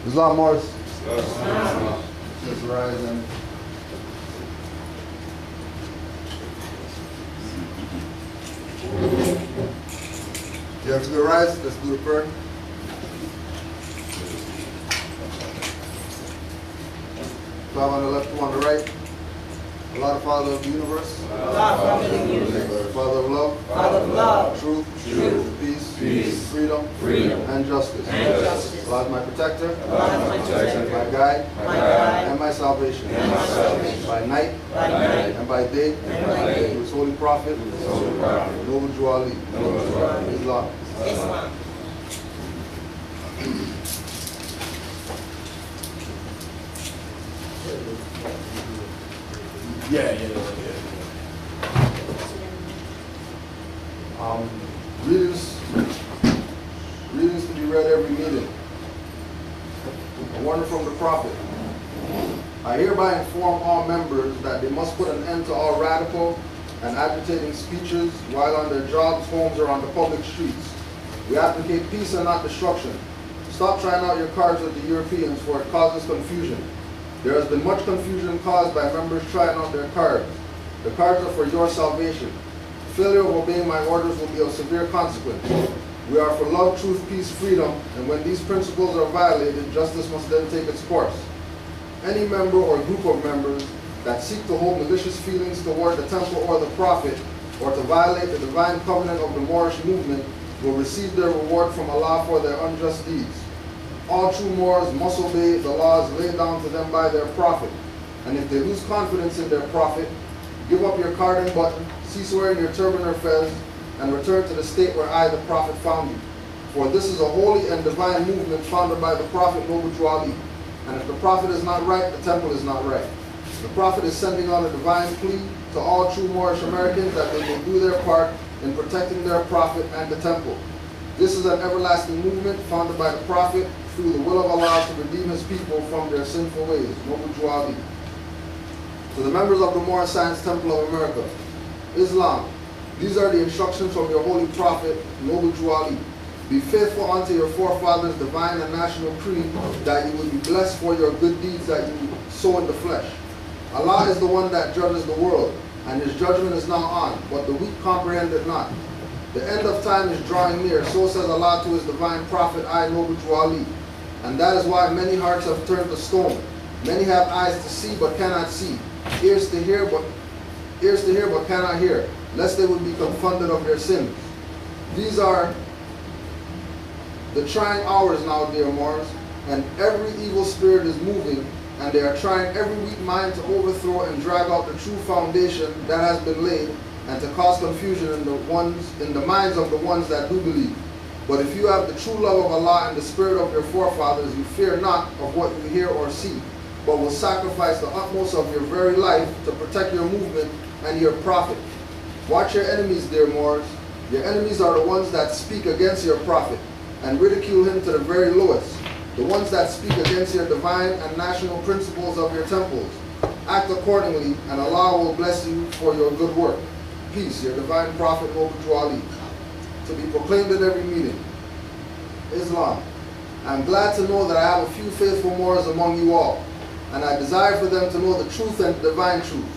Islam Morris. Let's rise and you have to go rise. Let's do the prayer. Five on the left, two on the right. Allah, the Father of the universe. Allah, Father of the universe. Father of love. Father of love. Truth. Peace. Freedom. And justice. Allah is my protector. My guide. And my salvation. By night. And by day. Through His holy prophet. Noble Jew Ali. Islam. Yeah. Readings to be read every meeting. A warning from the Prophet. I hereby inform all members that they must put an end to all radical and agitating speeches while on their jobs, homes, or on the public streets. We advocate peace and not destruction. Stop trying out your cards with the Europeans, for it causes confusion. There has been much confusion caused by members trying out their cards. The cards are for your salvation. Failure of obeying my orders will be of severe consequence. We are for love, truth, peace, freedom, and when these principles are violated, justice must then take its course. Any member or group of members that seek to hold malicious feelings toward the temple or the prophet, or to violate the divine covenant of the Moorish movement, will receive their reward from Allah for their unjust deeds. All true Moors must obey the laws laid down to them by their prophet, and if they lose confidence in their prophet, give up your card and button, cease wearing your turban or fez, and return to the state where I, the prophet, found you. For this is a holy and divine movement founded by the prophet Noble Jew Ali. And if the prophet is not right, the temple is not right. The prophet is sending out a divine plea to all true Moorish Americans that they may do their part in protecting their prophet and the temple. This is an everlasting movement founded by the prophet through the will of Allah to redeem his people from their sinful ways. Noble Jew Ali. To the members of the Moorish Science Temple of America, Islam. These are the instructions from your holy prophet, Noble Jew Ali. Be faithful unto your forefathers' divine and national creed, that you will be blessed for your good deeds that you sow in the flesh. Allah is the one that judges the world, and his judgment is now on, but the weak comprehend it not. The end of time is drawing near, so says Allah to his divine prophet, I, Noble Jew Ali. And that is why many hearts have turned to stone. Many have eyes to see but cannot see, ears to hear but cannot hear, lest they would be confounded of their sins. These are the trying hours now, dear Moors, and every evil spirit is moving, and they are trying every weak mind to overthrow and drag out the true foundation that has been laid, and to cause confusion in the minds of the ones that do believe. But if you have the true love of Allah and the spirit of your forefathers, you fear not of what you hear or see, but will sacrifice the utmost of your very life to protect your movement and your prophet. Watch your enemies, dear Moors. Your enemies are the ones that speak against your prophet and ridicule him to the very lowest, the ones that speak against your divine and national principles of your temples. Act accordingly, and Allah will bless you for your good work. Peace, your divine prophet, Noble Jew Ali. To be proclaimed at every meeting. Islam. I am glad to know that I have a few faithful Moors among you all, and I desire for them to know the truth and the divine truth.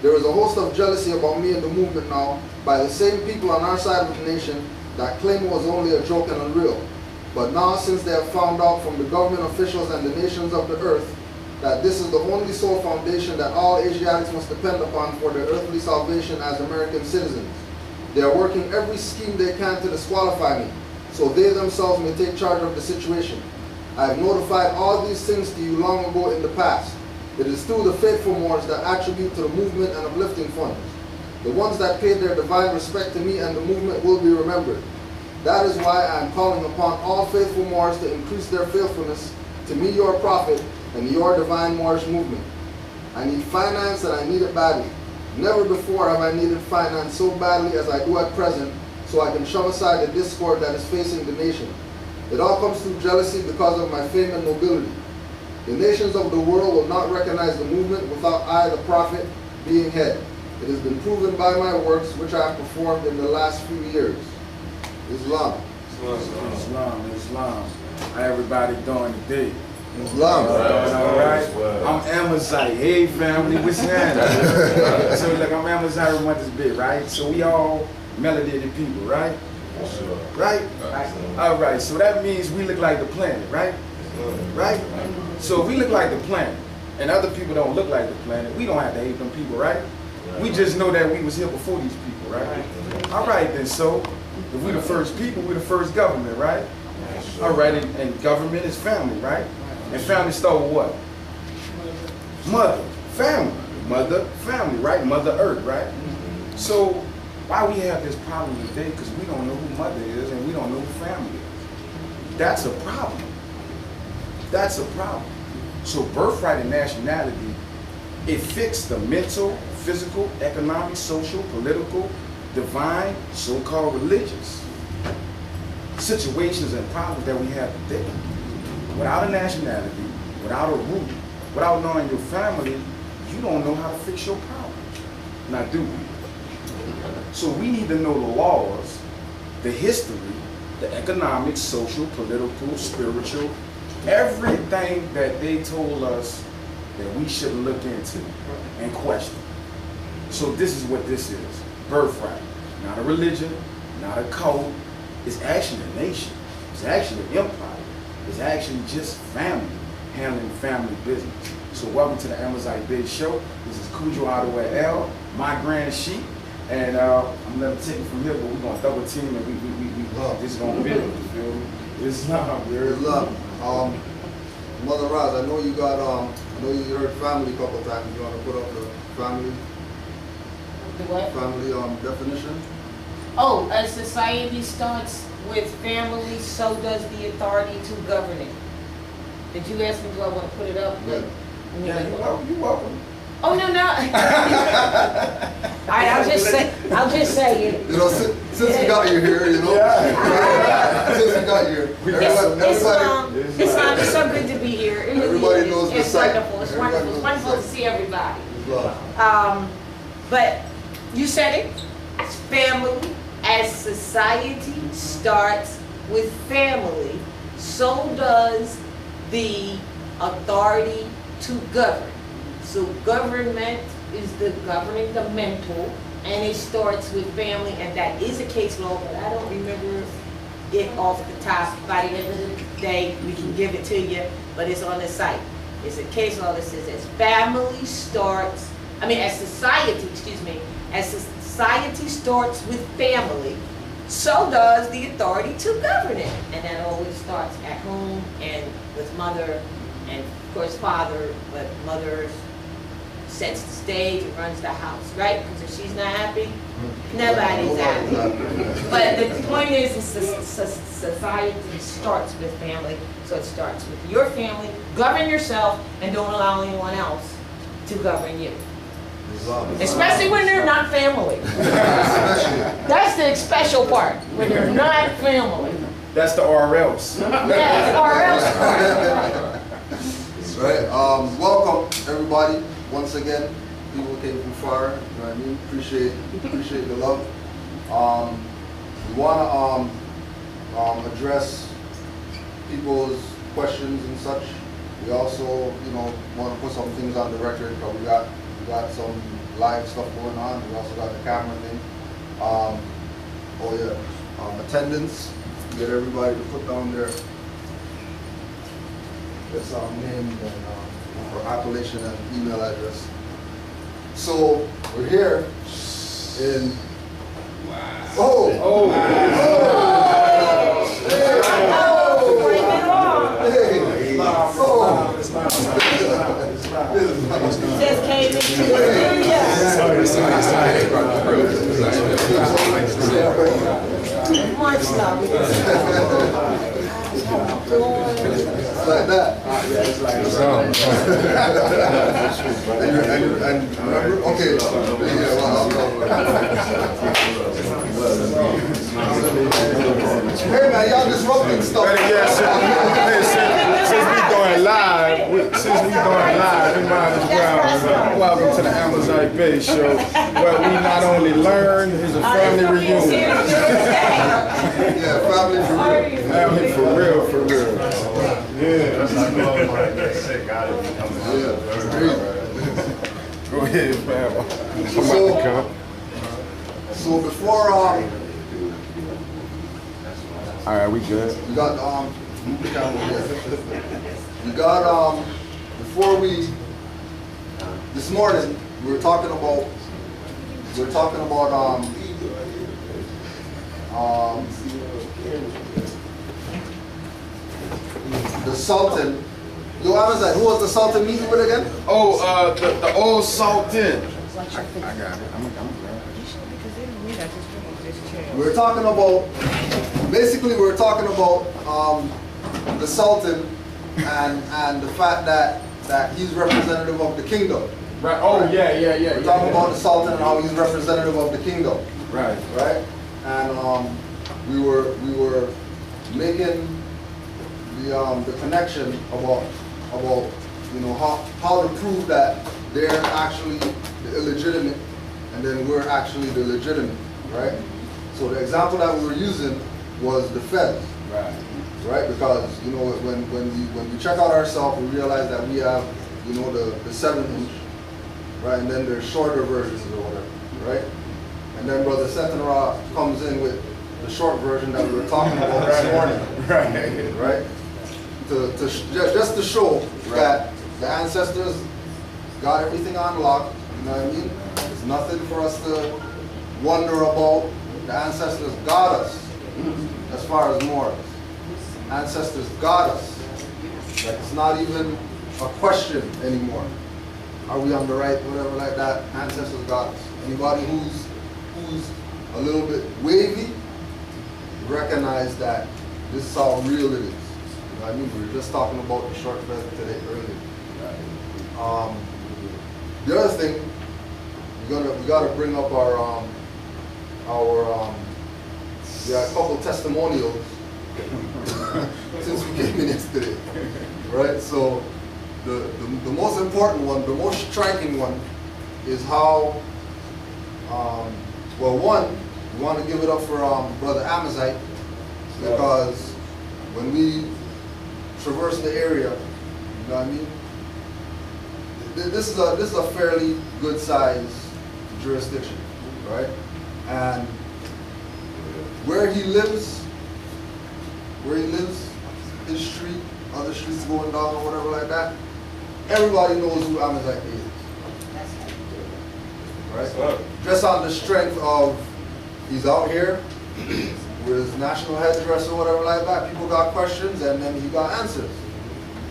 There is a host of jealousy about me and the movement now by the same people on our side of the nation that claim it was only a joke and unreal. But now, since they have found out from the government officials and the nations of the earth that this is the only sole foundation that all Asiatics must depend upon for their earthly salvation as American citizens, they are working every scheme they can to disqualify me, so they themselves may take charge of the situation. I have notified all these things to you long ago in the past. It is through the faithful Moors that attribute to the movement and uplifting funds. The ones that paid their divine respect to me and the movement will be remembered. That is why I am calling upon all faithful Moors to increase their faithfulness to me, your prophet, and your divine Moorish movement. I need finance, and I need it badly. Never before have I needed finance so badly as I do at present, so I can shove aside the discord that is facing the nation. It all comes through jealousy because of my fame and nobility. The nations of the world will not recognize the movement without I, the prophet, being head. It has been proven by my works which I have performed in the last few years. Islam. Islam. How everybody doing today? Love. All right. I'm Amazite. Hey family, what's happening? So look, I'm Amazite with this bit, right? So we all melanated people, right? Right? All right. So that means we look like the planet, right? Right? So if we look like the planet and other people don't look like the planet, we don't have to hate them people, right? We just know that we was here before these people, right? All right then. So if we're the first people, we're the first government, right? All right. And government is family, right? And family start with what? Mother, family, mother, family, right? Mother Earth, right? So why we have this problem today? Because we don't know who mother is and we don't know who family is. That's a problem. That's a problem. So birthright and nationality, it fixed the mental, physical, economic, social, political, divine, so-called religious situations and problems that we have today. Without a nationality, without a root, without knowing your family, you don't know how to fix your problems. Now, do we? So we need to know the laws, the history, the economic, social, political, spiritual, everything that they told us that we should look into and question. So this is what this is. Birthright. Not a religion, not a cult. It's actually a nation. It's actually an empire. It's actually just family, handling family business. So welcome to the Amazite Biz Show. This is Cujo Ottawa L, my grand sheep. And I'm gonna take it from here, but we're gonna double team and we this is gonna build, you feel me? It's not weird. It's love. Mother Roz, I know you got I know you heard family a couple of times. You wanna put up the family The what? family definition? Oh, a society starts with family, so does the authority to govern it. Did you ask me, do I want to put it up? Yeah. Yeah, you're welcome. Oh, no, no. I'll just say it. You know, since we got you here, you know. Since we got you here, It's so good to be here. It really everybody is. knows the It's site. wonderful. It's wonderful. It's wonderful to see everybody. love. But you said it. It's family. As society starts with family, so does the authority to govern. So government is the governing the mental, and it starts with family, and that is a case law, but I don't remember it off the top. By the end of the day, we can give it to you, but it's on the site. It's a case law that says as family starts, as society, as society starts with family, so does the authority to govern it. And that always starts at home and with mother and of course father, but mother sets the stage and runs the house, right? Because if she's not happy, nobody's happy. But the point is society starts with family, so it starts with your family. Govern yourself and don't allow anyone else to govern you. Especially when they're not family. That's the special part, when they're not family. That's the or else. Yeah, or else part. Right. Welcome everybody. Once again, people came from far. You know what I mean? Appreciate the love. We wanna address people's questions and such. We also, want to put some things on the record because we got some live stuff going on. We also got the camera thing. Attendance. Get everybody to put down their name and or appellation and email address. So we're here in. Wow. Just came into the like that. And remember? Okay. Hey man, y'all disrupting stuff. Since we going live, we might as well welcome to the Amazite Biz Show, where we not only learn, it's a family reunion. Yeah, family for real. Family for real. Yeah, that's not going to get sick out of you coming out. Yeah, it's crazy. Go ahead, fam. So before All right, we good. we got we got before we this morning we were talking about the Sultan. Yo, I was like, who was the Sultan meeting with again? Oh, the old Sultan. I got it. I'm glad. We were talking about, basically we were talking about the Sultan and the fact that he's representative of the kingdom. Right. Oh, right? yeah. We're talking about the Sultan and how he's representative of the kingdom. Right. Right? And we were making the connection about you know how to prove that they're actually the illegitimate and then we're actually the legitimate, right? So the example that we were using was the feds, right? Because you know when we check out ourselves, we realize that we have you know the 7-inch, right? And then there's shorter versions or whatever, right? And then Brother Setanara comes in with the short version that we were talking about this morning, right? Just to show that the ancestors got everything on lock, you know what I mean? There's nothing for us to wonder about. The ancestors got us as far as morals. Ancestors got us. Like it's not even a question anymore. Are we on the right, whatever like that? Ancestors got us. Anybody who's a little bit wavy, recognize that this is how real it is. You know what I mean? We were just talking about the short fest today earlier. The other thing, we gotta bring up our we got a couple testimonials since we came in yesterday, right? So the most important one, the most striking one, is how well one, we want to give it up for Brother Amazite, because when we traverse the area, you know what I mean? This is a fairly good size jurisdiction, right? And where he lives, his street, other streets going down or whatever like that, everybody knows who Amazite is, right? Just on the strength of he's out here with his national headdress or whatever like that, people got questions and then he got answers.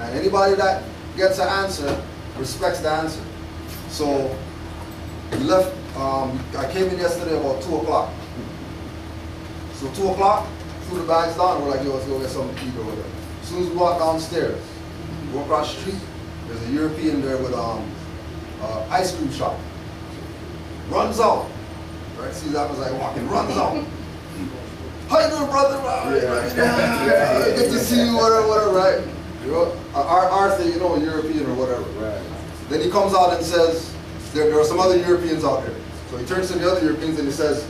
And anybody that gets an answer respects the answer. So we left, I came in yesterday about 2 o'clock. So 2 o'clock, threw the bags down and we're like, yo, let's go get something to eat or whatever. As soon as we walk downstairs, we walk across the street, there's a European there with ice cream shop. Runs out. Right? See that was like walking, runs out. How you doing, brother? Good to see you, whatever, right? You know, Arthur, you know, a European or whatever. Right. Then he comes out and says, there are some other Europeans out there. So he turns to the other Europeans and he says,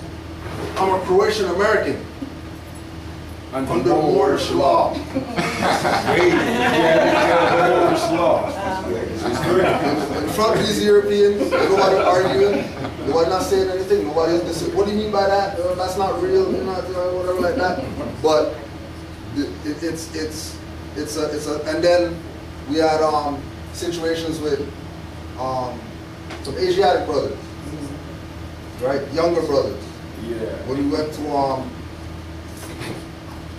I'm a Croatian American. Under Moorish law. In front of these Europeans, nobody arguing, nobody not saying anything, nobody else saying, what do you mean by that? That's not real, whatever like that. But it's a and then we had situations with some Asiatic brothers, right? Younger brothers. Yeah. When we went to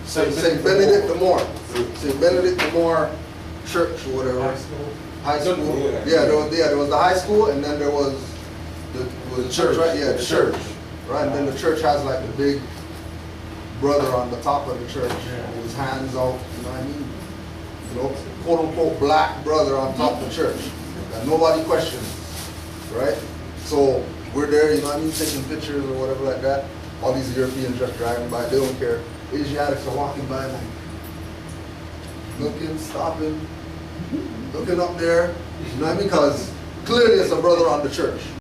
St. Benedict the Moor. St. Benedict the Moor Church or whatever. High school. Yeah, there was the high school and then there was the church, right? Yeah, the church. Right? And then the church has like the big brother on the top of the church with his hands out, you know what I mean? You know, quote unquote black brother on top of the church. And nobody questions, right? So we're there, you know what I mean, taking pictures or whatever like that. All these Europeans just driving by, they don't care. Asiatics are walking by like, looking, stopping, looking up there, you know what I mean? Because clearly it's a brother on the church.